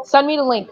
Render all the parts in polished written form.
Send me the link.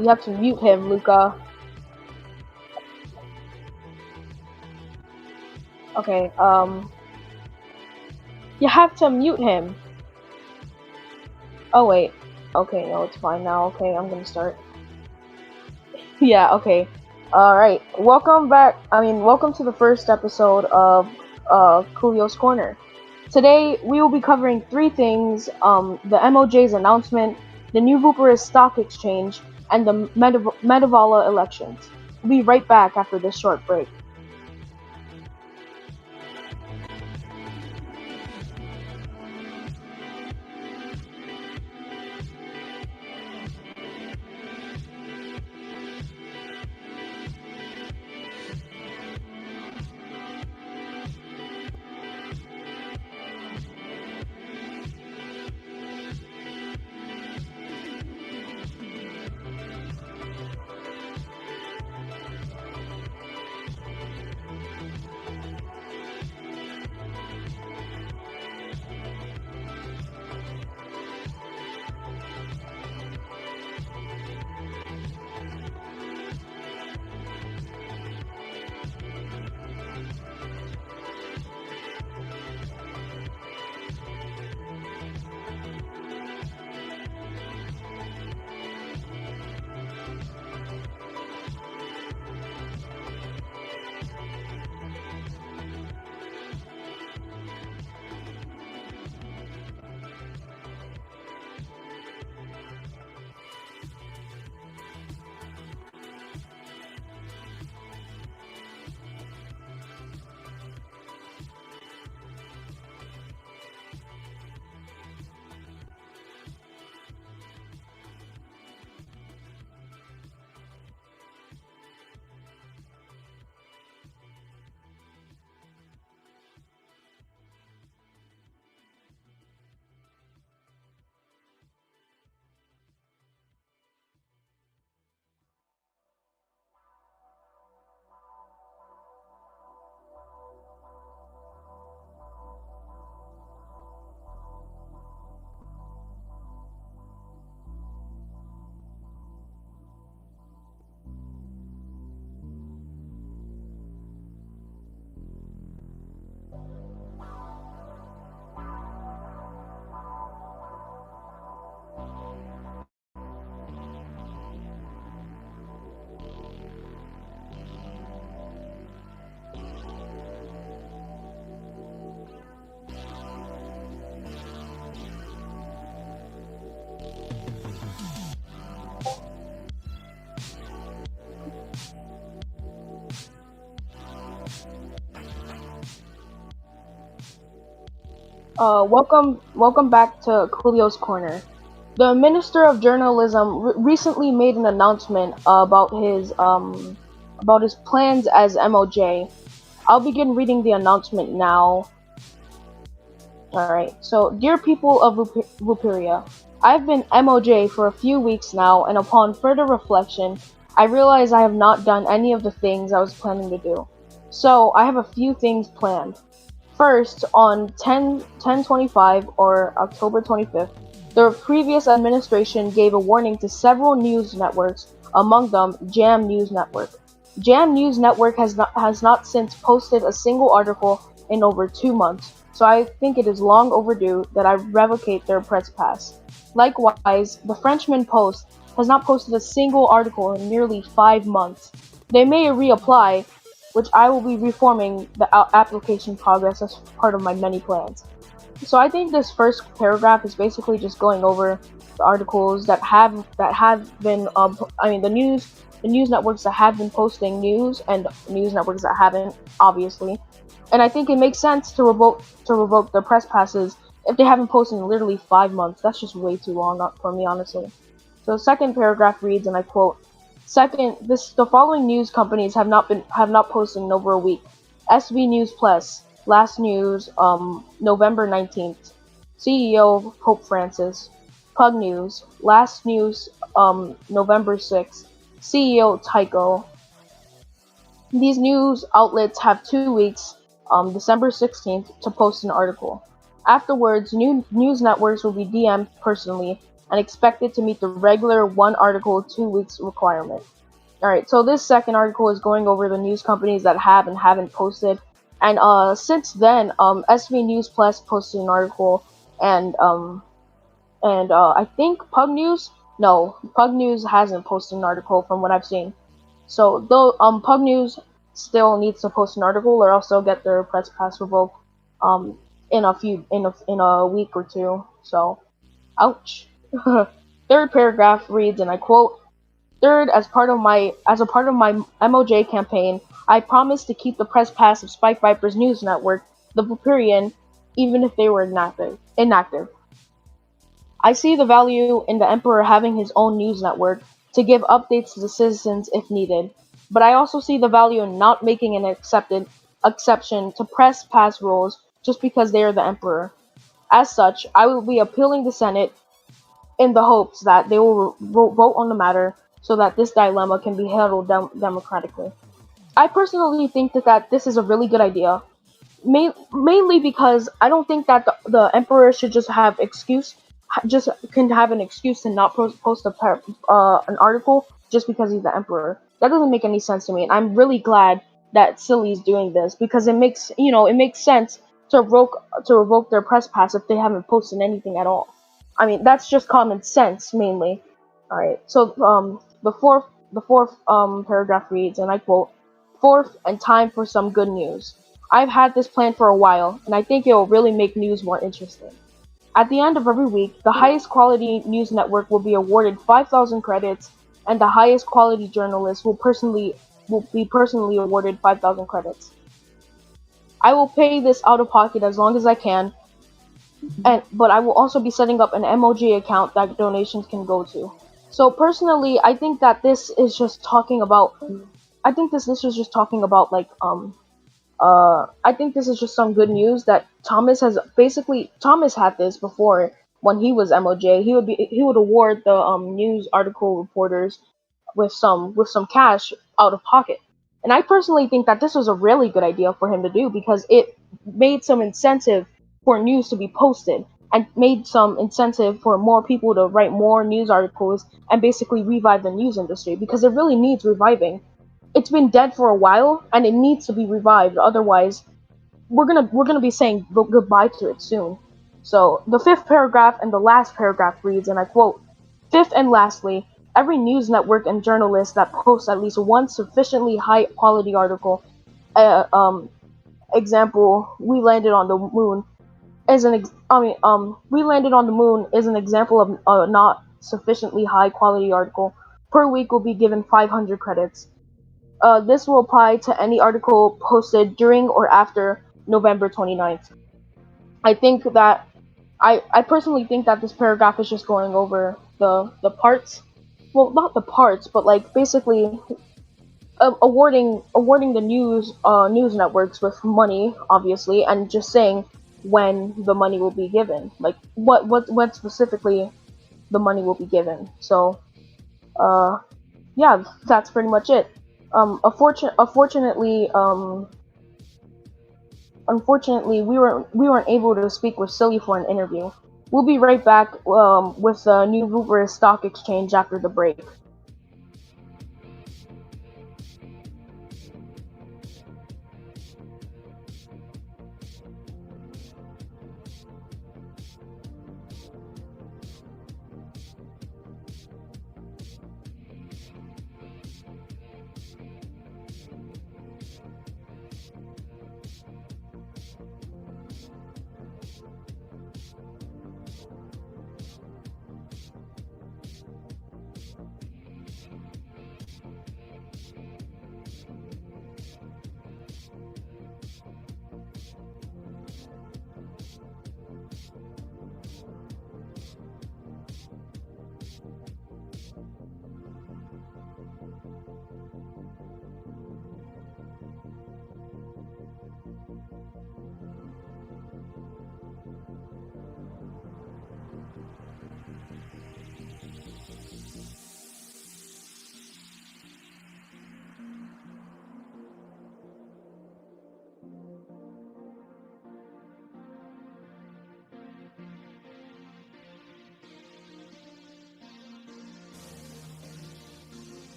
You have to mute him, Luka. Okay, you have to mute him. Oh wait. Okay, no, it's fine now. Okay, I'm gonna start. Yeah, okay. Alright. Welcome to the first episode of Coolio's Corner. Today we will be covering three things: the MOJ's announcement, the new Bucharest Stock Exchange, and the Metavala elections. We'll be right back after this short break. Welcome back to Coolio's Corner. The Minister of Journalism recently made an announcement about his plans as MOJ. I'll begin reading the announcement now. Alright, so dear people of Rupiria, I've been MOJ for a few weeks now, and upon further reflection, I realize I have not done any of the things I was planning to do. So, I have a few things planned. First, on 10/25 or October 25th, the previous administration gave a warning to several news networks, among them Jam News Network. Jam News Network has not since posted a single article in over 2 months, so I think it is long overdue that I revocate their press pass. Likewise, the Frenchman Post has not posted a single article in nearly 5 months. They may reapply, which I will be reforming the application progress as part of my many plans. So I think this first paragraph is basically just going over the articles that have been the news networks that have been posting news and news networks that haven't, obviously. And I think it makes sense to revoke their press passes if they haven't posted in literally 5 months. That's just way too long for me, honestly. So the second paragraph reads, and I quote, "Second, the following news companies have not posted in over a week. SVNews Plus, last news, November 19th. CEO Pope Francis. Pug News, last news, November 6th. CEO Tycho. These news outlets have 2 weeks, December 16th, to post an article. Afterwards, news networks will be DM'd personally and expected to meet the regular 1 article 2 weeks requirement." Alright, so this second article is going over the news companies that have and haven't posted. And since then, SV News Plus posted an article, and I think Pug News hasn't posted an article from what I've seen. So though Pug News still needs to post an article, or else they'll get their press pass revoked in a week or two. So, ouch. Third paragraph reads, and I quote, "Third, as a part of my MOJ campaign, I promised to keep the press pass of Spike Viper's news network, the Viperian, even if they were inactive. I see the value in the Emperor having his own news network to give updates to the citizens if needed, but I also see the value in not making an exception to press pass rules just because they are the Emperor. As such, I will be appealing the Senate in the hopes that they will vote on the matter so that this dilemma can be handled democratically. I personally think that this is a really good idea, mainly because I don't think that the Emperor should just have an excuse to not post an article just because he's the Emperor. That doesn't make any sense to me, and I'm really glad that Silly's doing this, because it makes sense to revoke their press pass if they haven't posted anything at all. I mean, that's just common sense, mainly. All right. So the fourth paragraph reads, and I quote, "Fourth, and time for some good news. I've had this plan for a while, and I think it will really make news more interesting. At the end of every week, the highest quality news network will be awarded 5,000 credits, and the highest quality journalist will be personally awarded 5,000 credits. I will pay this out of pocket as long as I can, but I will also be setting up an MOG account that donations can go to." So personally, I think that this is just talking about. I think this is just talking about I think this is just some good news that Thomas had this before when he was MOJ. He would award the news article reporters with some cash out of pocket. And I personally think that this was a really good idea for him to do, because it made some incentive for news to be posted, and made some incentive for more people to write more news articles and basically revive the news industry, because it really needs reviving. It's been dead for a while and it needs to be revived. Otherwise, we're gonna be saying goodbye to it soon. So the fifth paragraph and the last paragraph reads, and I quote, "Fifth and lastly, every news network and journalist that posts at least one sufficiently high quality article, example, we landed on the moon, we landed on the moon is an example of a not sufficiently high quality article, per week will be given 500 credits. This will apply to any article posted during or after November 29th. I think that I personally think that this paragraph is just going over the parts, well, not the parts, but like basically awarding the news networks with money, obviously, and just saying when the money will be given, like what specifically the money will be given. So uh yeah, that's pretty much it. Unfortunately, we weren't able to speak with Silly for an interview. We'll be right back with the new Bucharest Stock Exchange after the break.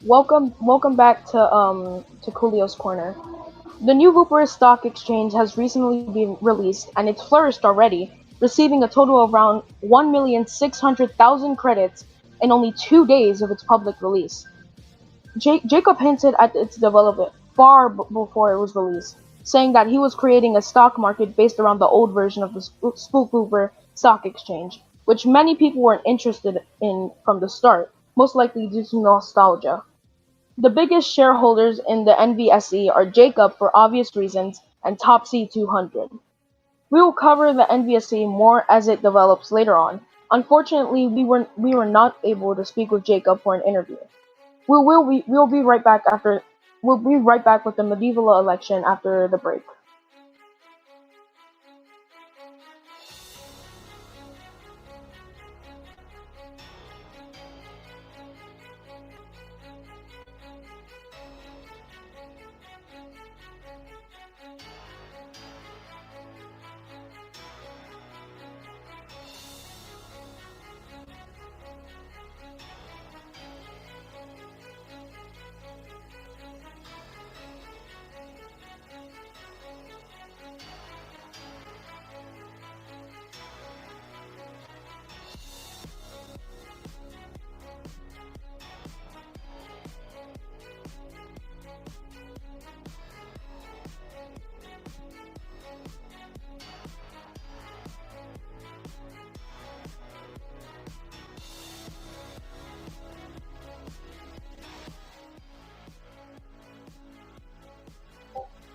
Welcome back to Coolio's Corner. The new Bucharest Stock Exchange has recently been released, and it's flourished already, receiving a total of around 1,600,000 credits in only 2 days of its public release. Jacob hinted at its development far before it was released, saying that he was creating a stock market based around the old version of the Spook Stock Exchange, which many people weren't interested in from the start, most likely due to nostalgia. The biggest shareholders in the NVSE are Jacob for obvious reasons and Top C 200. We will cover the NVSE more as it develops later on. Unfortunately, we were not able to speak with Jacob for an interview. We'll be right back after we'll be right back with the medieval election after the break.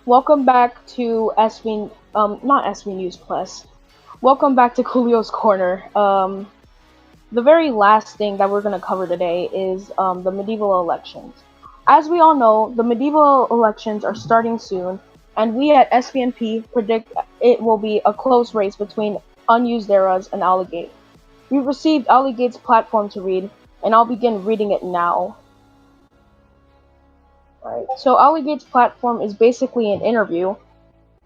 Welcome back to not SVNews Plus. Welcome back to Coolio's Corner. the very last thing that we're going to cover today is the medieval elections. As we all know, the medieval elections are starting soon, and we at SVNP predict it will be a close race between Unusederas and Allegate. We received Allegate's platform to read, and I'll begin reading it now. Alright, so Allegate's platform is basically an interview,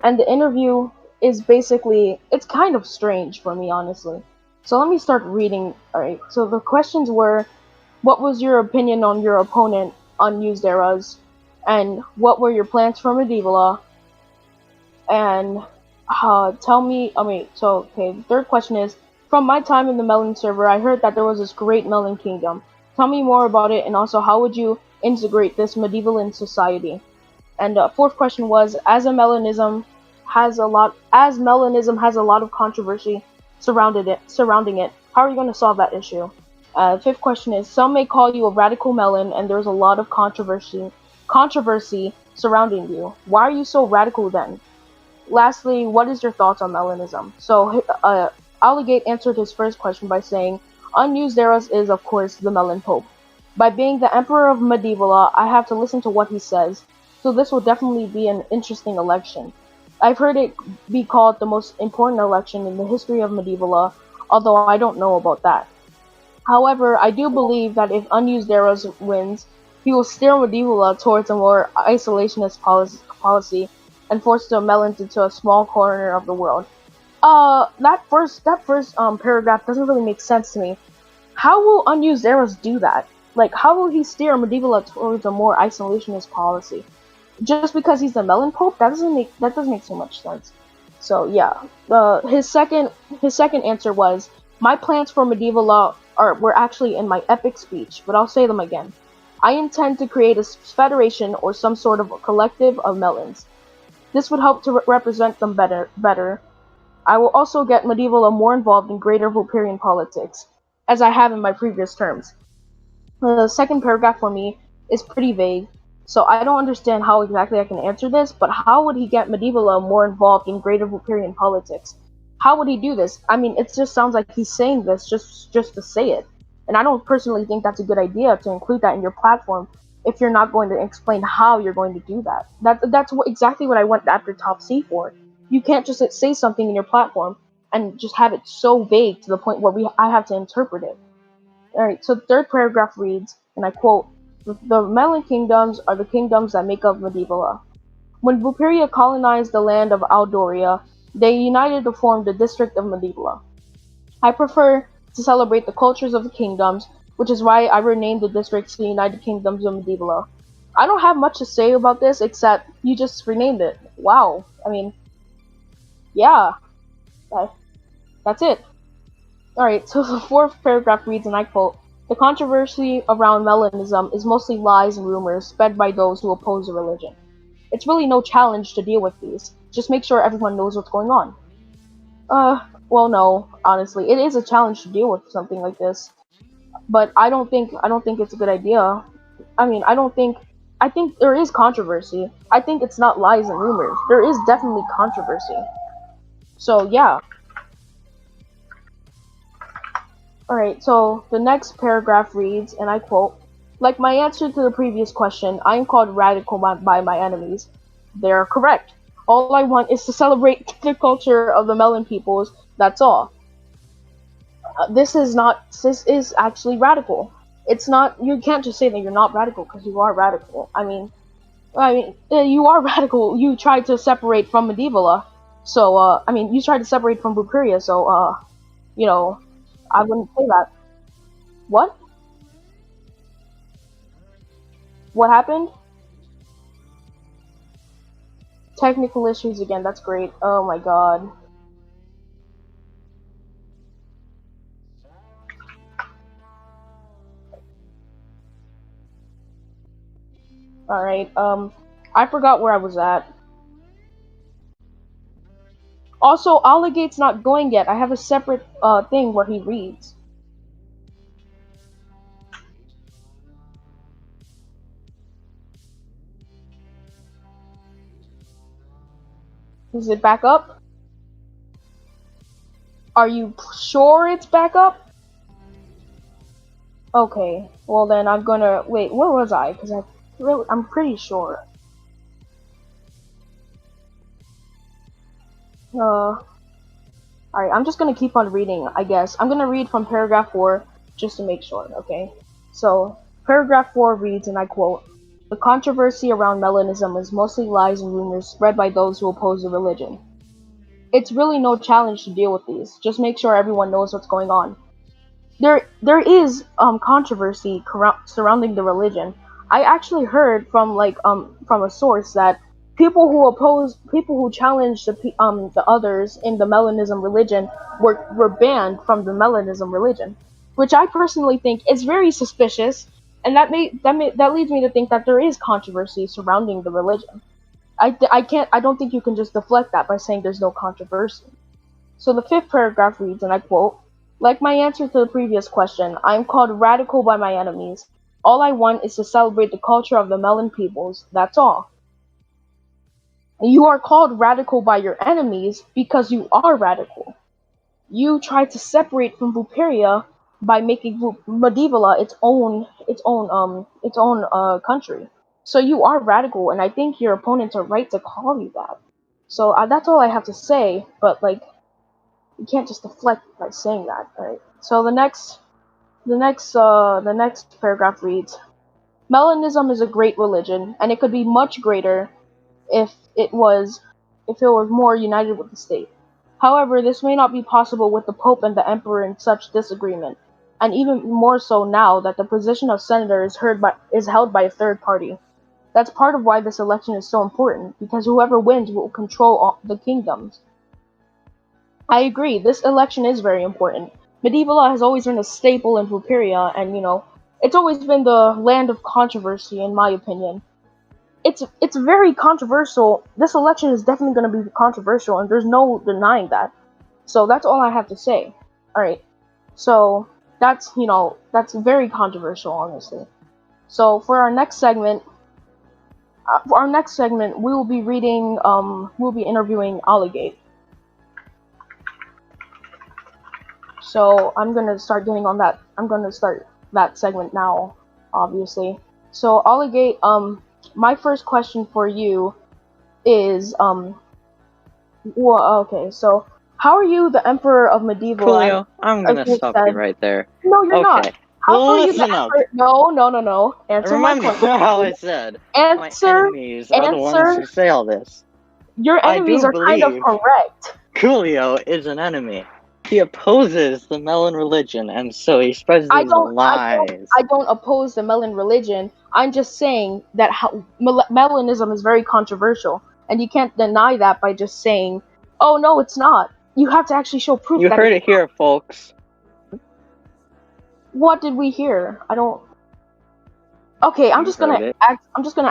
and the interview is basically, it's kind of strange for me, honestly. So let me start reading. Alright, so the questions were, what was your opinion on your opponent, Unusederas? And what were your plans for Medievala? And tell me, the third question is, from my time in the Melon server, I heard that there was this great Melon kingdom. Tell me more about it, and also how would you integrate this medieval in society? And fourth question was, as Melanism has a lot of controversy surrounding it, how are you going to solve that issue? Fifth question is, some may call you a radical melon, and there's a lot of controversy surrounding you. Why are you so radical then? Lastly, what is your thoughts on melanism? So, Allegate answered his first question by saying, Unusederas is, of course, the Melon Pope. By being the Emperor of Medievala, I have to listen to what he says, so this will definitely be an interesting election. I've heard it be called the most important election in the history of Medievala, although I don't know about that. However, I do believe that if Unusederas wins, he will steer Medievala towards a more isolationist policy and force the Melons into a small corner of the world. That first paragraph doesn't really make sense to me. How will Unusederas do that? Like, how will he steer Medievala towards a more isolationist policy? Just because he's the Melon Pope? That doesn't make so much sense. So yeah, his second answer was, my plans for Medievala were actually in my epic speech, but I'll say them again. I intend to create a federation or some sort of collective of melons. This would help to represent them better. I will also get Medievala more involved in greater Vulperian politics, as I have in my previous terms. The second paragraph for me is pretty vague, so I don't understand how exactly I can answer this, but how would he get Medievala more involved in greater Vulperian politics? How would he do this? I mean, it just sounds like he's saying this just to say it. And I don't personally think that's a good idea to include that in your platform if you're not going to explain how you're going to do that. That's exactly what I went after Top C for. You can't just say something in your platform and just have it so vague to the point where I have to interpret it. Alright, so the third paragraph reads, and I quote, the Melon kingdoms are the kingdoms that make up Medievala. When Vulperia colonized the land of Aldoria, they united to form the district of Medievala. I prefer to celebrate the cultures of the kingdoms, which is why I renamed the districts the United Kingdoms of Medievala. I don't have much to say about this except you just renamed it. Wow. I mean, yeah. That's it. Alright, so the fourth paragraph reads, and I quote, the controversy around Melanism is mostly lies and rumors spread by those who oppose the religion. It's really no challenge to deal with these. Just make sure everyone knows what's going on. Well, no, honestly, it is a challenge to deal with something like this, but I don't think it's a good idea. I mean, I think there is controversy. I think it's not lies and rumors. There is definitely controversy. So yeah. Alright, so the next paragraph reads, and I quote, like my answer to the previous question, I am called radical by my enemies. They are correct. All I want is to celebrate the culture of the Melon peoples, that's all. This is actually radical. It's not, you can't just say that you're not radical, because you are radical. I mean, you are radical. You tried to separate from Medievala, so, you tried to separate from Vulperia, so, you know, I wouldn't say that. What? What happened? Technical issues again, that's great. Oh my god. Alright, I forgot where I was at. Also, Allegate's not going yet. I have a separate, thing where he reads. Is it back up? Are you sure it's back up? Okay, well then I'm gonna wait. Where was I? Because I'm pretty sure. All right, I'm just gonna keep on reading. I guess I'm gonna read from paragraph 4 just to make sure. Okay, so paragraph 4 reads, and I quote: "The controversy around Melanism is mostly lies and rumors spread by those who oppose the religion. It's really no challenge to deal with these. Just make sure everyone knows what's going on. There is controversy surrounding the religion. I actually heard from from a source that people who challenge the others in the Melanism religion were banned from the Melanism religion, which I personally think is very suspicious, and that leads me to think that there is controversy surrounding the religion. I don't think you can just deflect that by saying there's no controversy. So the fifth paragraph reads, and I quote: "Like my answer to the previous question, I am called radical by my enemies. All I want is to celebrate the culture of the Melon peoples, that's all. You are called radical by your enemies because you are radical. You try to separate from Vuperia by making Medievala its own country. So you are radical, and I think your opponents are right to call you that. So that's all I have to say. But like, you can't just deflect by saying that, right? So the next paragraph reads: Melanism is a great religion, and it could be much greater if it was more united with the state. However, this may not be possible with the Pope and the Emperor in such disagreement, and even more so now that the position of senator is held by a third party. That's part of why this election is so important, because whoever wins will control all the kingdoms. I agree, this election is very important. Medieval has always been a staple in Vuperia, and it's always been the land of controversy, in my opinion. It's very controversial. This election is definitely going to be controversial, and there's no denying that. So that's all I have to say. All right. So that's very controversial, honestly. So for our next segment, we will be we'll be interviewing Allegate. So I'm gonna start getting on that. I'm gonna start that segment now, obviously. So Allegate, my first question for you is well, okay. So how are you, the Emperor of Medieval? Coolio, I'm gonna stop you right there. No, you're not. How Well, are you the listen up. Emperor? No. Answer my Remember question. how I said my enemies are the ones who say all this. Your enemies are kind of correct. Coolio is an enemy. He opposes the Melon religion, and so he spreads these lies. I don't oppose the Melon religion. I'm just saying that Melanism is very controversial, and you can't deny that by just saying, "Oh no, it's not." You have to actually show proof. You heard it here, folks. What did we hear? I don't. Okay, I'm just gonna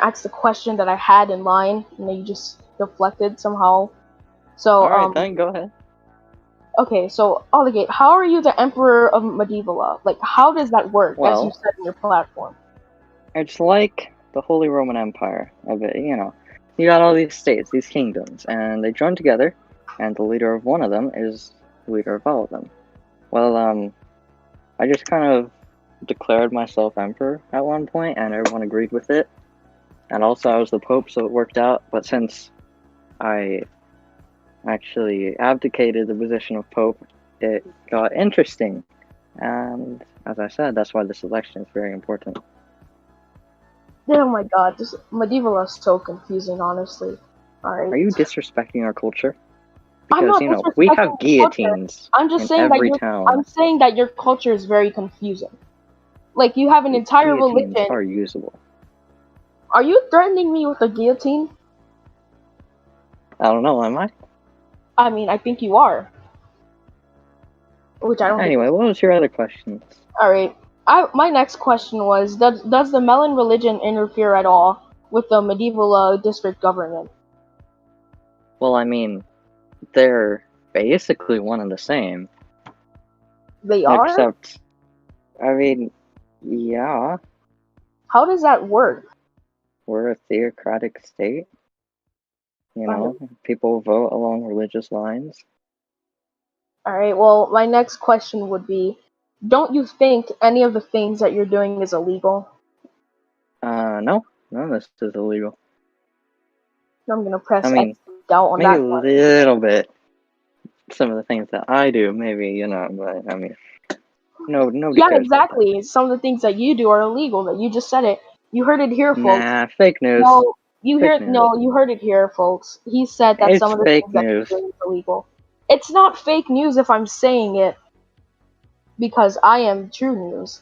ask the question that I had in line, and then you just deflected somehow. So alright, then go ahead. Okay, so Allegate, how are you the Emperor of Medievala? Like, how does that work, as you said in your platform? It's like the Holy Roman Empire of it, You got all these states, these kingdoms, and they join together, and the leader of one of them is the leader of all of them. Well, I just kind of declared myself emperor at one point, and everyone agreed with it. And also, I was the pope, so it worked out. But since I actually abdicated the position of pope, it got interesting. And as I said, that's why this election is very important. Oh my god, this Medieval is so confusing, honestly. Alright. Are you disrespecting our culture? Because, we have guillotines I'm just saying every town. I'm saying that your culture is very confusing. Like, you have an entire religion. Are usable. Are you threatening me with a guillotine? I don't know, am I? I mean, I think you are. Which I don't Anyway, what was your other questions? Alright. My next question was, does the Melon religion interfere at all with the medieval district government? Well, I mean, they're basically one and the same. They are? Except, I mean, yeah. How does that work? We're a theocratic state. People vote along religious lines. Alright, well, my next question would be, don't you think any of the things that you're doing is illegal? No, none of this is illegal. I'm gonna press I mean, X doubt on maybe that a one. little bit. Some of the things that I do, maybe, but I mean, nobody Yeah, cares about that. exactly. Some of the things that you do are illegal. That you just said it. You heard it here, folks. Nah, fake news. No, you Fake heard news. no, you heard it here, folks. He said that It's some of the fake things that news. you're doing is illegal. It's not fake news if I'm saying it, because I am true news.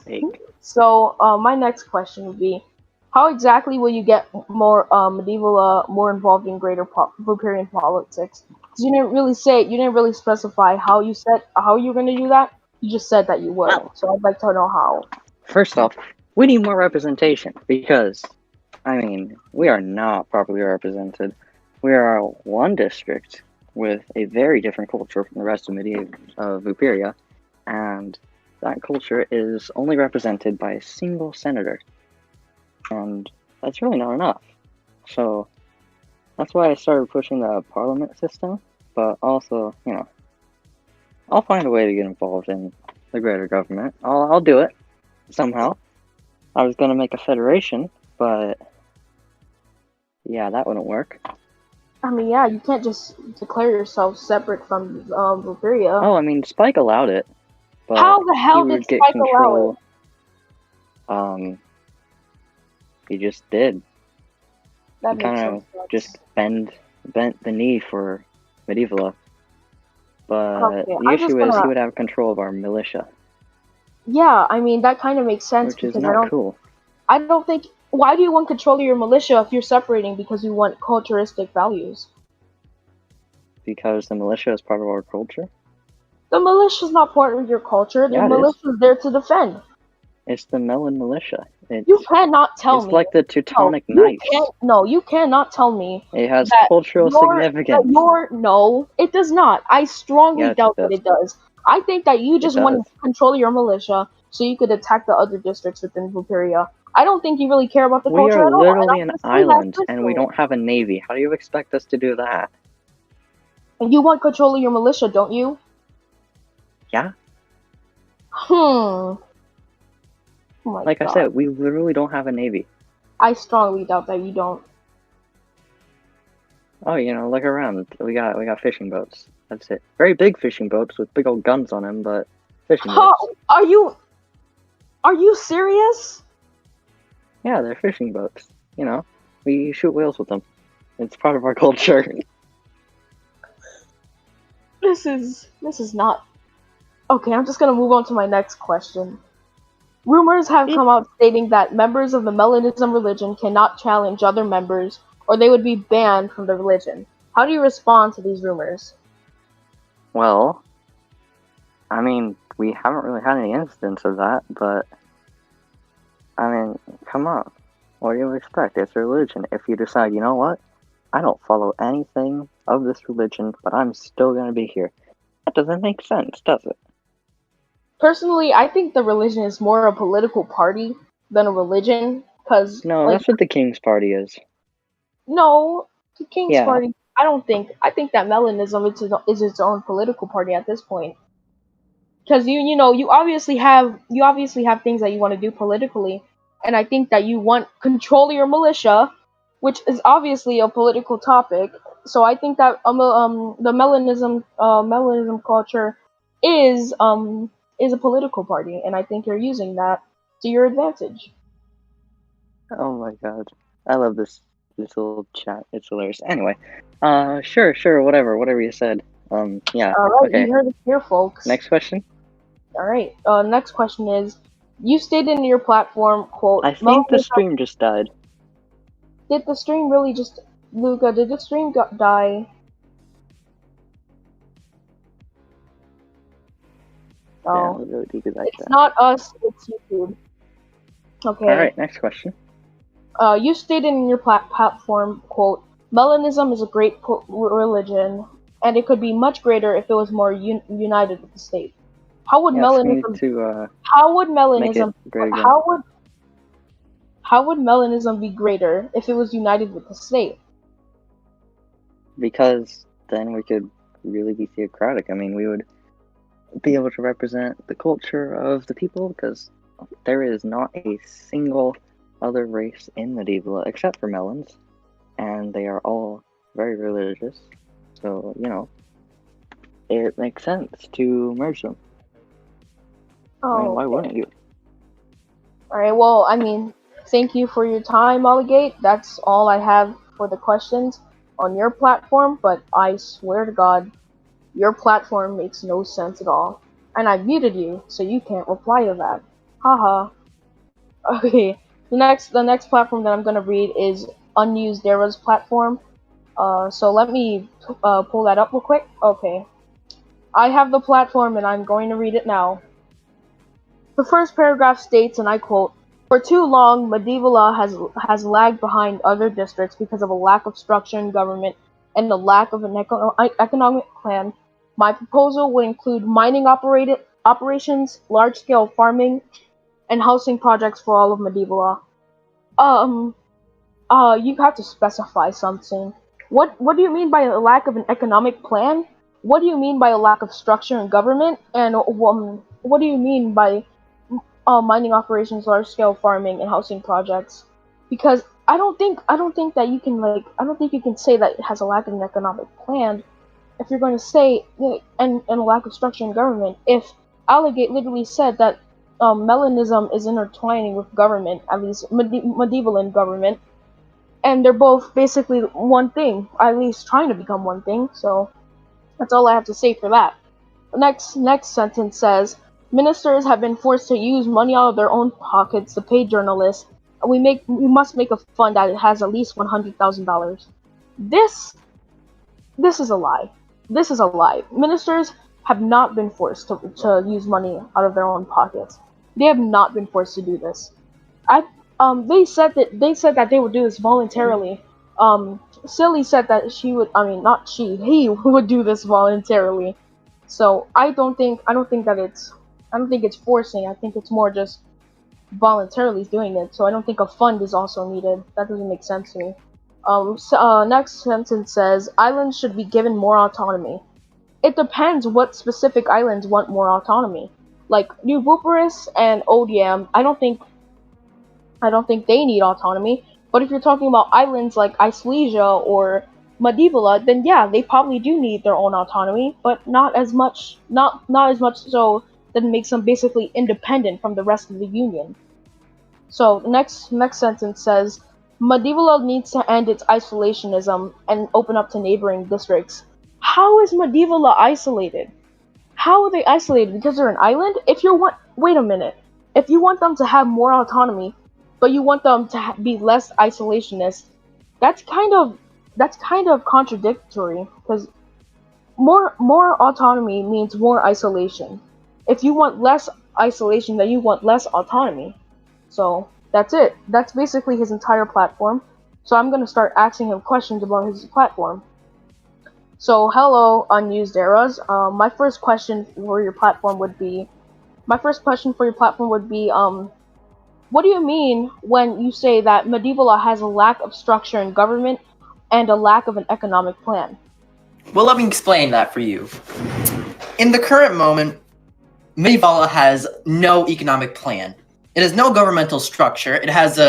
Fake. So, my next question would be, how exactly will you get more medieval, more involved in greater Bulgarian politics? Because you didn't really say, you didn't really specify how you're going to do that. You just said that you would. Well, So I'd like to know how. first off, we need more representation because, I mean, we are not properly represented. We are one district with a very different culture from the rest of Vuperia, and that culture is only represented by a single senator, and that's really not enough. So that's why I started pushing the parliament system, but also, I'll find a way to get involved in the greater government. I'll do it somehow. I was gonna make a federation, but yeah, that wouldn't work. I mean, yeah, you can't just declare yourself separate from Bulgaria. Oh, I mean, Spike allowed it, but How the hell he did would get Spike allow control. He just did. it? That He makes kind no of sense. just bent the knee for Medievala. But Okay, the I'm just issue is gonna. he would have control of our militia, Yeah, I mean that kind of makes sense which is because not cool. I don't think. Why do you want control of your militia if you're separating because you want culturistic values? Because the militia is part of our culture. The militia is not part of your culture. The Yeah, it militia is there to defend. It's the Melon Militia. You cannot tell It's me. like the Teutonic No, Knights. you cannot tell me It has that cultural significance. no, it does not. I strongly Yes, doubt it that does. it does. I think that you It just does. want to control your militia so you could attack the other districts within Bulgaria. I don't think you really care about the We culture are at all. literally And an I'm just saying that island, and we personally. don't have a navy. How do you expect us to do that? And you want control of your militia, don't you? Yeah. Oh my Like God. I said, we literally don't have a navy. I strongly doubt that you don't. Oh, look around. We got fishing boats. That's it. Very big fishing boats with big old guns on them, but fishing boats. Are you serious? Yeah, they're fishing boats. We shoot whales with them. It's part of our culture. This is not. Okay, I'm just gonna move on to my next question. Rumors have come out stating that members of the Melanism religion cannot challenge other members or they would be banned from the religion. How do you respond to these rumors? Well, I mean, we haven't really had any instance of that, but I mean, come on. What do you expect? It's a religion. If you decide, you know what? I don't follow anything of this religion, but I'm still going to be here. That doesn't make sense, does it? Personally, I think the religion is more a political party than a religion, because No, that's what the King's Party is. No, the King's Yeah. Party. I think that Melanism is its own political party at this point. Because you obviously have things that you want to do politically, and I think that you want control of your militia, which is obviously a political topic. So I think that the Melanism culture is a political party, and I think you're using that to your advantage. Oh my god. I love this little chat. It's hilarious. Anyway, sure, whatever you said. Yeah. All right, Okay. you heard it here, folks. Next question. All right. Next question is: you stated in your platform, quote, I think the stream just died. Did the stream really just... Luka, did the stream die? Oh. Yeah, it's not us, it's YouTube. Okay. Alright, next question. You stated in your platform, quote, Melanism is a great religion, and it could be much greater if it was more united with the state. How would Melanism... how would Melanism... How would Melanism be greater if it was united with the state? Because then we could really be theocratic. I mean, we would be able to represent the culture of the people, because there is not a single other race in Medieval except for Melons, and they are all very religious. So, it makes sense to merge them. I mean, why wouldn't you? Alright, well, thank you for your time, Allegate. That's all I have for the questions on your platform, but I swear to God, your platform makes no sense at all. And I muted you, so you can't reply to that. Haha. Okay, the next platform that I'm gonna read is Unusederas platform. So let me pull that up real quick. Okay. I have the platform and I'm going to read it now. The first paragraph states, and I quote, "For too long, Medievala has lagged behind other districts because of a lack of structure in government and the lack of an economic plan. My proposal would include mining operations, large-scale farming, and housing projects for all of Medievala." You have to specify something. What do you mean by a lack of an economic plan? What do you mean by a lack of structure in government? And what do you mean by mining operations, large scale farming, and housing projects? Because I don't think that you can I don't think you can say that it has a lack of an economic plan if you're going to say and a lack of structure in government. If Allegate literally said that Melanism is intertwining with government, at least medieval in government, and they're both basically one thing, at least trying to become one thing. So that's all I have to say for that. The next sentence says, "Ministers have been forced to use money out of their own pockets to pay journalists, and we must make a fund that has at least $100,000. This is a lie. This is a lie. Ministers have not been forced to use money out of their own pockets. They have not been forced to do this. They said that they would do this voluntarily. Silly said that she would. I mean, not she. He would do this voluntarily. So I don't think it's forcing. I think it's more just voluntarily doing it. So I don't think a fund is also needed. That doesn't make sense to me. Next sentence says, "Islands should be given more autonomy." It depends what specific islands want more autonomy. Like New Bucharest and Old Yam, I don't think they need autonomy. But if you're talking about islands like Iceland or Medievala, then yeah, they probably do need their own autonomy, but not as much. Not as much so that it makes them basically independent from the rest of the Union. So the next sentence says, "Medievala needs to end its isolationism and open up to neighboring districts." How is Medievala isolated? How are they isolated? Because they're an island? Wait a minute. If you want them to have more autonomy, but you want them to be less isolationist, that's kind of contradictory, because more autonomy means more isolation. If you want less isolation, then you want less autonomy. So that's it. That's basically his entire platform. So I'm gonna start asking him questions about his platform. So hello, Unusederas. My first question for your platform would be, what do you mean when you say that Medievala has a lack of structure in government and a lack of an economic plan? Well, let me explain that for you. In the current moment, Medievala has no economic plan. It has no governmental structure. It has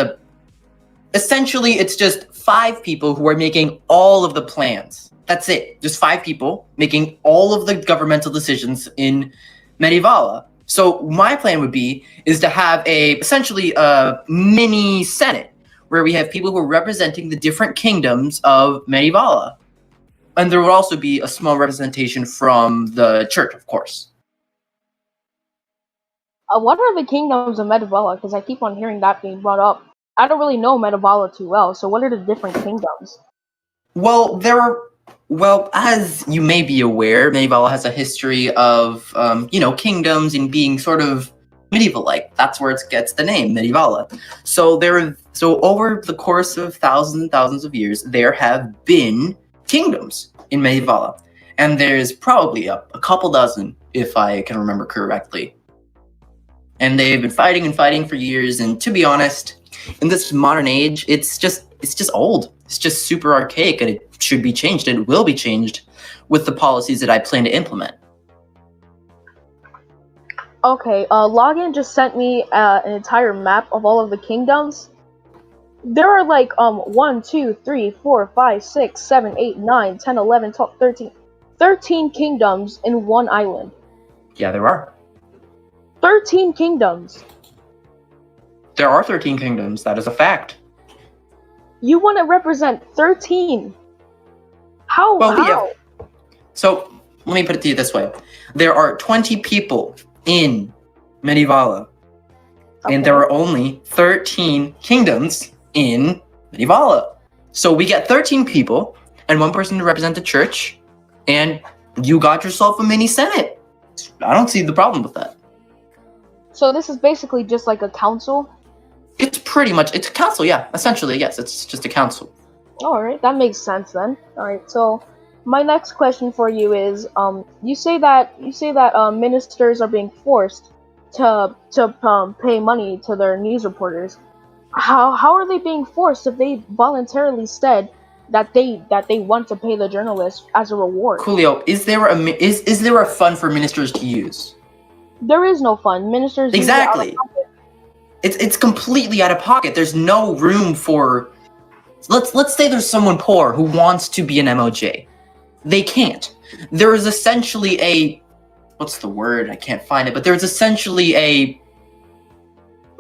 essentially, it's just 5 people who are making all of the plans. That's it. Just 5 people making all of the governmental decisions in Medievala. So my plan is to have essentially a mini Senate where we have people who are representing the different kingdoms of Medievala. And there would also be a small representation from the church, of course. What are the kingdoms of Medievala? Because I keep on hearing that being brought up. I don't really know Medievala too well, so what are the different kingdoms? Well, as you may be aware, Medievala has a history of, kingdoms and being sort of medieval-like. That's where it gets the name, Medievala. So over the course of thousands and thousands of years, there have been kingdoms in Medievala. And there's probably a couple dozen, if I can remember correctly. And they've been fighting and fighting for years, and to be honest, in this modern age, it's just old. It's just super archaic, and it should be changed, and it will be changed with the policies that I plan to implement. Okay, Login just sent me an entire map of all of the kingdoms. There are like 1, 2, 3, 4, 5, 6, 7, 8, 9, 10, 11, 12, 13. 13 kingdoms in one island. Yeah, there are. 13 kingdoms. There are 13 kingdoms. That is a fact. You want to represent 13? How? Well, how? yeah. So let me put it to you this way: there are 20 people in Medievala, and there are only 13 kingdoms in Medievala. So we get 13 people and one person to represent the church, and you got yourself a mini senate. I don't see the problem with that. So this is basically just like a council? It's a council, yeah. Essentially, yes, it's just a council. Alright, that makes sense then. Alright, so my next question for you is, you say that ministers are being forced to pay money to their news reporters. How are they being forced if they voluntarily said that they want to pay the journalists as a reward? Coolio, is there a fund for ministers to use? There is no fund. Ministers use it out of Exactly. pocket. It's completely out of pocket. There's no room for. Let's say there's someone poor who wants to be an MOJ. They can't. There is essentially a. What's the word? I can't find it. But there's essentially a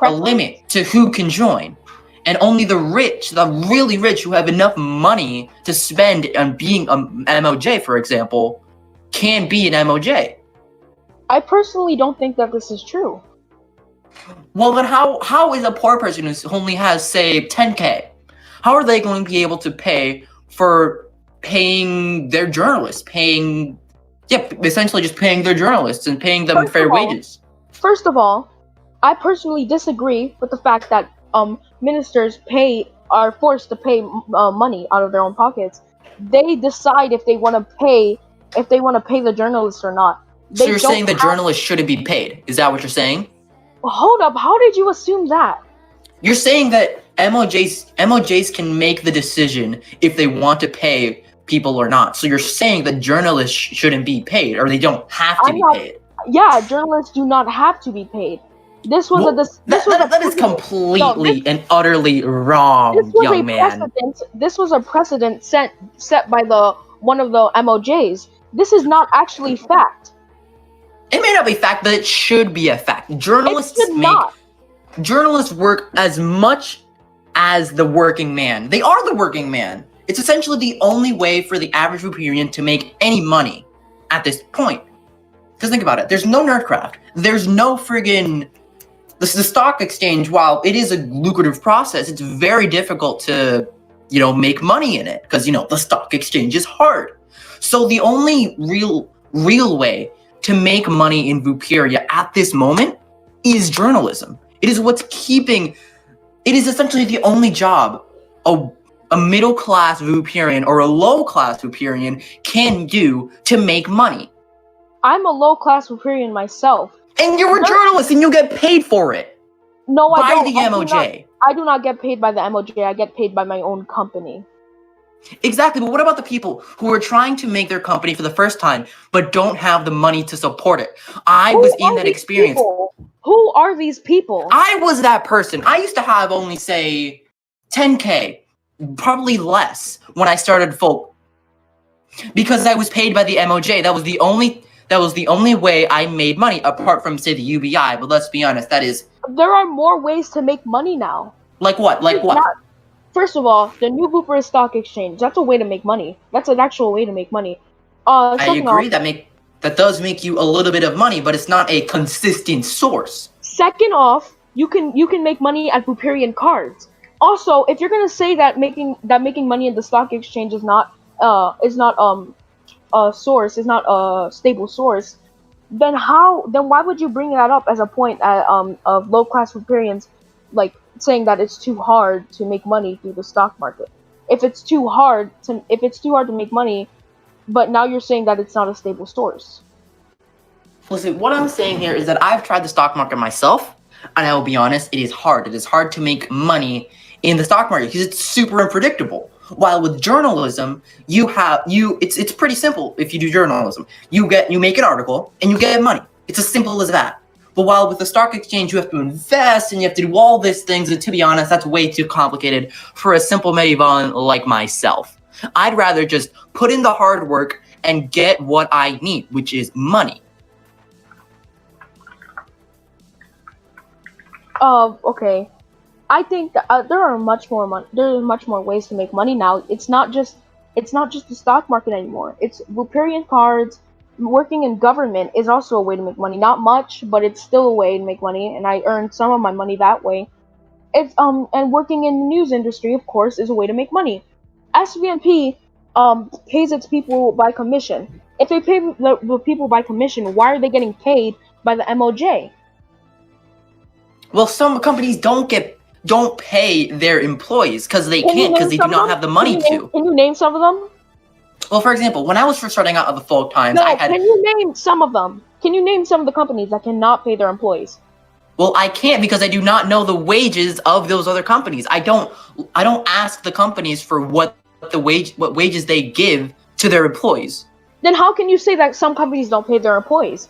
limit to who can join. And only the rich, the really rich who have enough money to spend on being an MOJ, for example, can be an MOJ. I personally don't think that this is true. Well, then how is a poor person who only has, say, 10K, how are they going to be able to pay for paying their journalists, essentially just paying their journalists and paying them fair wages? First of all, I personally disagree with the fact that ministers are forced to pay money out of their own pockets. They decide if they want to pay the journalists or not. So you're saying the journalists shouldn't be paid? Is that what you're saying? Hold up, how did you assume that? You're saying that MOJs can make the decision if they want to pay people or not. So you're saying that journalists shouldn't be paid, or they don't have to be paid. Yeah, journalists do not have to be paid. That is completely and utterly wrong, young man. This was a precedent set by one of the MOJs. This is not actually fact. It may not be fact, but it should be a fact. Journalists work as much as the working man. They are the working man. It's essentially the only way for the average Ruperian to make any money at this point. Because think about it. There's no Nerdcraft. There's no friggin'... The stock exchange, while it is a lucrative process, it's very difficult to, make money in it. Because, the stock exchange is hard. So the only real way to make money in Vuperia at this moment is journalism. It is essentially the only job a middle-class Vuperian or a low-class Vuperian can do to make money. I'm a low-class Vuperian myself. And you're a journalist and you get paid for it. No, I don't. By the MOJ. I do not get paid by the MOJ. I get paid by my own company. Exactly, but what about the people who are trying to make their company for the first time but don't have the money to support it? I was in that experience. Who are these people? I was that person. I used to have only, say, 10K, probably less, when I started Folk. Because I was paid by the MOJ. That was the only way I made money, apart from, say, the UBI. But let's be honest, that is... There are more ways to make money now. Like what? Like what? First of all, the New Vuperia Stock Exchange. That's a way to make money. That's an actual way to make money. I agree. That does make you a little bit of money, but it's not a consistent source. Second off, you can make money at Vuperian cards. Also, if you're gonna say that making money in the stock exchange is not a stable source, then why would you bring that up as a point of low class Vuperians, like saying that it's too hard to make money through the stock market? If it's too hard to make money, but now you're saying that it's not a stable source. Listen, what I'm saying here is that I've tried the stock market myself, and I will be honest, it is hard. It is hard to make money in the stock market because it's super unpredictable. While with journalism, it's pretty simple. If you do journalism, you make an article and you get money. It's as simple as that. But while with the stock exchange, you have to invest and you have to do all these things. And to be honest, that's way too complicated for a simple medievalan like myself. I'd rather just put in the hard work and get what I need, which is money. Okay. I think that, there are much more ways to make money now. It's not just the stock market anymore. It's Ruperian cards. Working in government is also a way to make money. Not much, but it's still a way to make money, and I earn some of my money that way. It's and working in the news industry, of course, is a way to make money. SVNP pays its people by commission. If they pay the people by commission, why are they getting paid by the MOJ? Well, some companies don't pay their employees because they can't, because they do not have the money to. Can you name some of them? Well, for example, when I was first starting out at the Folk Times, Can you name some of them? Can you name some of the companies that cannot pay their employees? Well, I can't because I do not know the wages of those other companies. I don't ask the companies for what wages they give to their employees. Then how can you say that some companies don't pay their employees?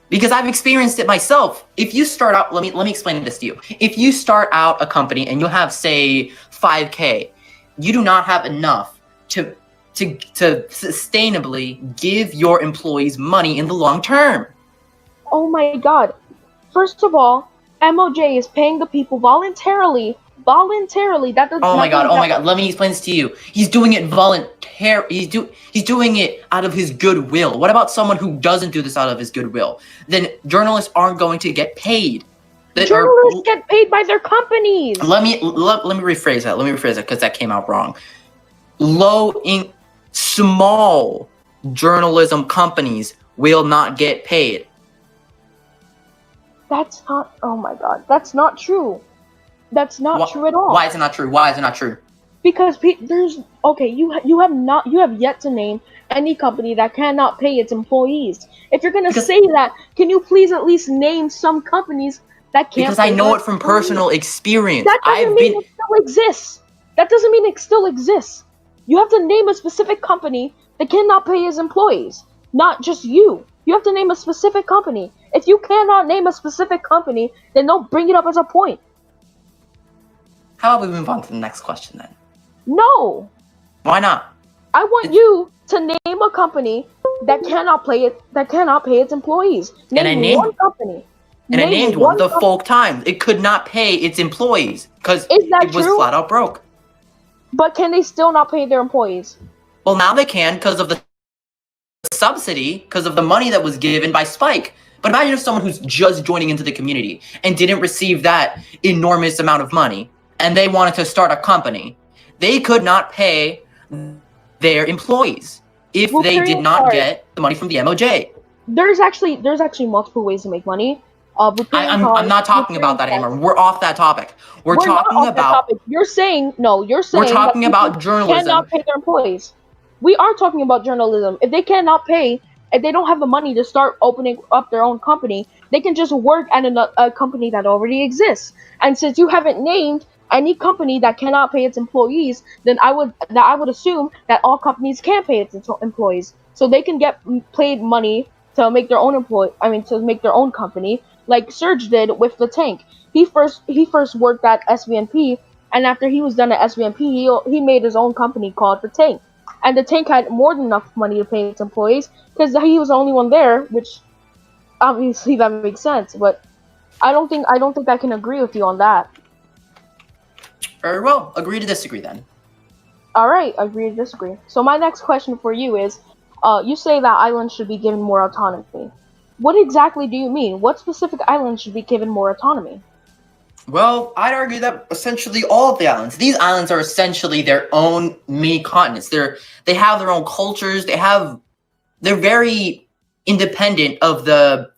Because I've experienced it myself. If you start out, let me explain this to you. If you start out a company and you have, say, 5K, you do not have enough to sustainably give your employees money in the long term. Oh my god. First of all, MOJ is paying the people voluntarily. That does Oh my god. Let me explain this to you. He's doing it He's doing it out of his goodwill. What about someone who doesn't do this out of his goodwill? Then journalists aren't going to get paid. Journalists get paid by their companies. Let me rephrase that. Because that came out wrong. Small journalism companies will not get paid. That's not. Oh my god. That's not true. That's not true at all. Why is it not true? Because you have yet to name any company that cannot pay its employees. If you're gonna say that, can you please at least name some companies that can't? Because I know it from personal experience. That doesn't mean it still exists. That doesn't mean it still exists. You have to name a specific company that cannot pay its employees, not just you. You have to name a specific company. If you cannot name a specific company, then don't bring it up as a point. How about we move on to the next question then? No. Why not? I want you to name a company that cannot pay its employees. Name one company. And I named one, the Folk Times. It could not pay its employees because it was flat out broke. But can they still not pay their employees? Well, now they can because of the subsidy, because of the money that was given by Spike. But imagine if someone who's just joining into the community and didn't receive that enormous amount of money, and they wanted to start a company. They could not pay their employees if they did not get the money from the MOJ. There's actually multiple ways to make money. I'm not talking about that anymore. We're off that topic. We're talking about. You're saying we're talking about journalism. Cannot pay their employees. We are talking about journalism. If they cannot pay, if they don't have the money to start opening up their own company, they can just work at a company that already exists. And since you haven't named any company that cannot pay its employees, then I would assume that all companies can pay its employees, so they can get paid money to make their own to make their own company, like Serge did with the tank. He first worked at SVNP, and after he was done at SVNP, he made his own company called the Tank, and the Tank had more than enough money to pay its employees because he was the only one there, which obviously that makes sense. But I don't think I can agree with you on that. Very well. Agree to disagree then. Alright, agree to disagree. So my next question for you is, you say that islands should be given more autonomy. What exactly do you mean? What specific islands should be given more autonomy? Well, I'd argue that essentially all of the islands. These islands are essentially their own mini continents. They have their own cultures. They're very independent of the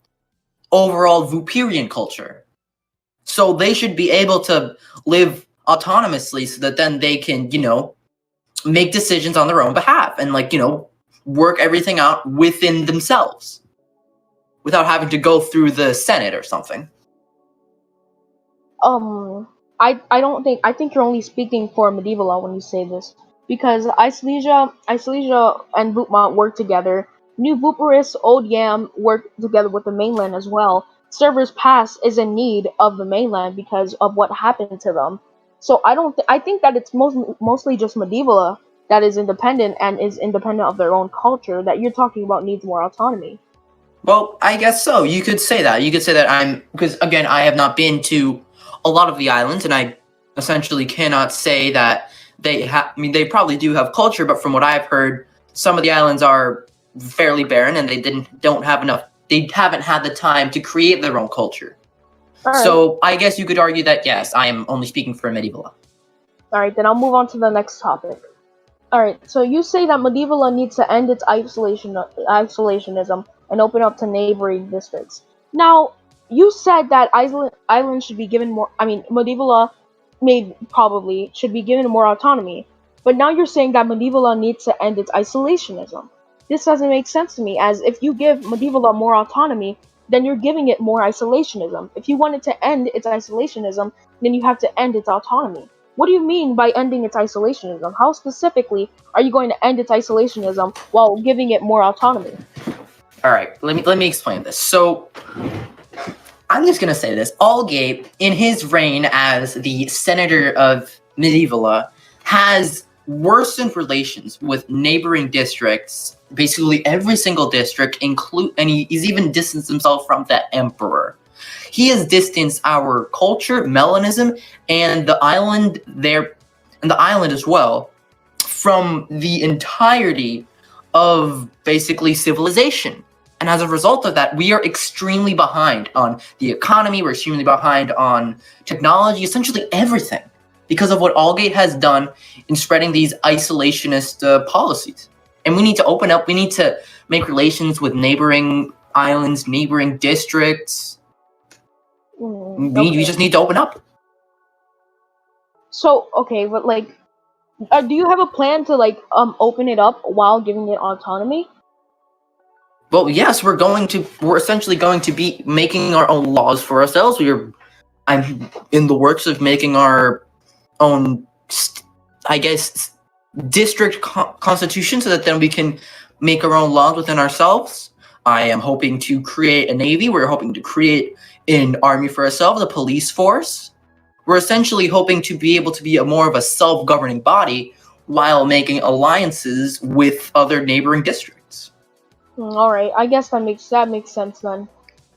overall Vuperian culture. So they should be able to live autonomously so that then they can, make decisions on their own behalf and work everything out within themselves without having to go through the Senate or something. I think you're only speaking for Medieval when you say this, because Icelesia and Voopmont work together. New Vuperis, Old Yam work together with the mainland as well servers pass is in need of the mainland because of what happened to them. So I think that it's mostly just Medievala that is independent and is independent of their own culture that you're talking about needs more autonomy. Well, I guess so. You could say that. You could say that because again, I have not been to a lot of the islands, and I essentially cannot say that they have. I mean, they probably do have culture, but from what I've heard, some of the islands are fairly barren, and don't have enough. They haven't had the time to create their own culture. All right. So I guess you could argue that yes, I am only speaking for Medievala. All right, then I'll move on to the next topic. All right, so you say that Medievala needs to end its isolationism and open up to neighboring districts. Now, you said that islands should be given more. I mean, Medievala probably should be given more autonomy. But now you're saying that Medievala needs to end its isolationism. This doesn't make sense to me, as if you give Medievala more autonomy, then you're giving it more isolationism. If you want it to end its isolationism, then you have to end its autonomy. What do you mean by ending its isolationism? How specifically are you going to end its isolationism while giving it more autonomy? All right, let me explain this. So, I'm just gonna say this: Allegate, in his reign as the senator of Medievala, has worsened relations with neighboring districts. Basically, every single district, and he's even distanced himself from the emperor. He has distanced our culture, Melanism, and the island as well, from the entirety of basically civilization. And as a result of that, we are extremely behind on the economy, we're extremely behind on technology, essentially everything, because of what Allegate has done in spreading these isolationist policies. And we need to open up, we need to make relations with neighboring islands, neighboring districts. We just need to open up. So, okay, but like, do you have a plan to open it up while giving it autonomy? Well, yes, we're essentially going to be making our own laws for ourselves. I'm in the works of making our own, I guess, district constitution so that then we can make our own laws within ourselves. I am hoping to create a navy. We're hoping to create an army for ourselves, a police force. We're essentially hoping to be able to be more of a self-governing body while making alliances with other neighboring districts. All right, I guess that makes sense then.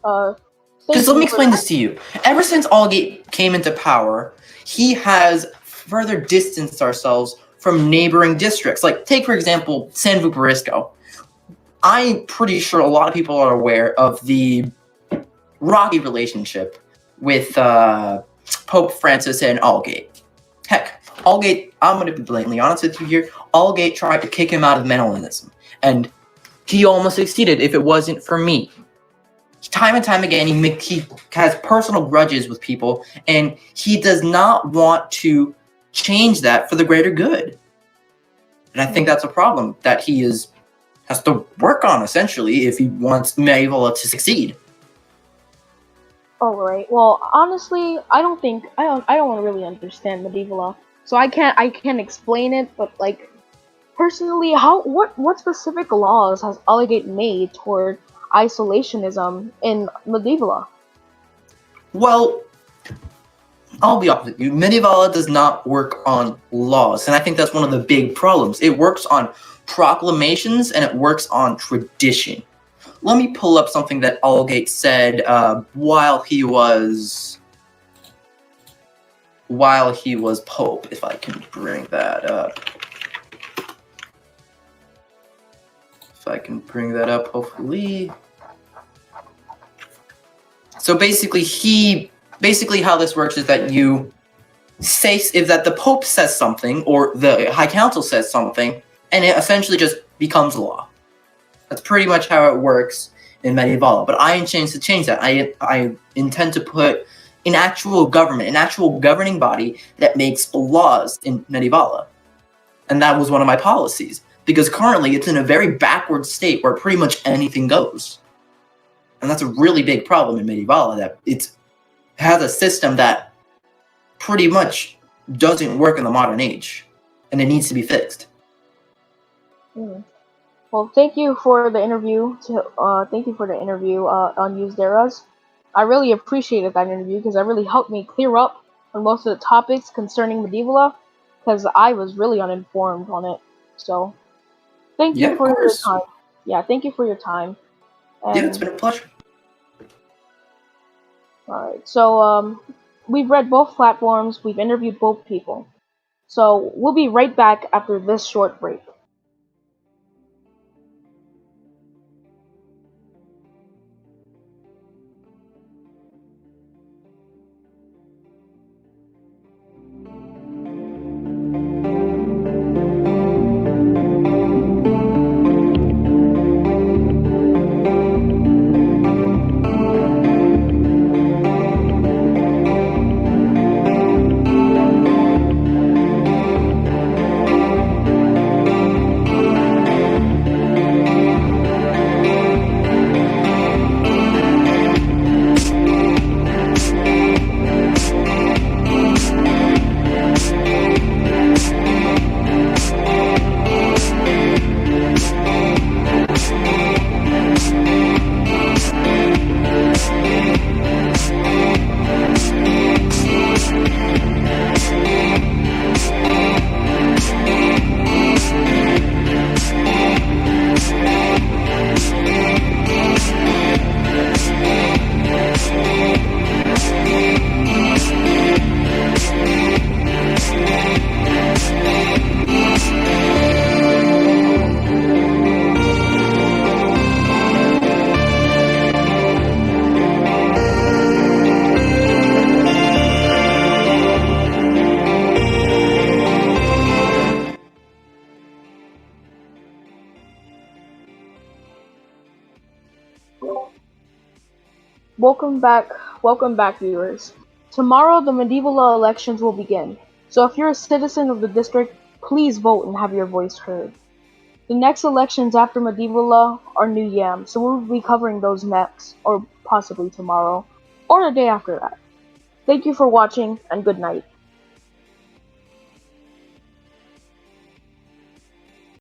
Because let me explain this to you. Ever since Allegate came into power, he has further distanced ourselves from neighboring districts. Like, take for example, San Vuparisco. I'm pretty sure a lot of people are aware of the rocky relationship with Pope Francis and Allegate. Heck, Allegate, I'm going to be blatantly honest with you here, Allegate tried to kick him out of Melanism, and he almost succeeded if it wasn't for me. Time and time again, he has personal grudges with people, and he does not want to change that for the greater good. And I think that's a problem that he has to work on, essentially, if he wants Medievala to succeed. All right. Well, honestly, I don't really understand Medievala, so I can't explain it. But like, personally, what specific laws has Allegate made toward isolationism in Medievala? Well, I'll be honest with you. Medievala does not work on laws, and I think that's one of the big problems. It works on proclamations and it works on tradition. Let me pull up something that Allegate said while he was Pope, if I can bring that up. If I can bring that up, hopefully. So basically, how this works is that the Pope says something or the High Council says something, and it essentially just becomes law. That's pretty much how it works in Medievala. But I intend to change that. I intend to put an actual government, an actual governing body that makes laws in Medievala. And that was one of my policies. Because currently it's in a very backward state where pretty much anything goes. And that's a really big problem in Medievala, that it has a system that pretty much doesn't work in the modern age. And it needs to be fixed. Well, thank you for the interview. On Unusederas. I really appreciated that interview because it really helped me clear up on most of the topics concerning Medievala because I was really uninformed on it. So, thank Yeah, you of for your course. time. Yeah, thank you for your time. And, Yeah, it's been a pleasure. alright, so we've read both platforms, we've interviewed both people. So we'll be right back after this short break. Welcome back, viewers. Tomorrow, the medieval elections will begin. So if you're a citizen of the district, please vote and have your voice heard. The next elections after medieval are New Yam, so we'll be covering those next, or possibly tomorrow, or the day after that. Thank you for watching, and good night.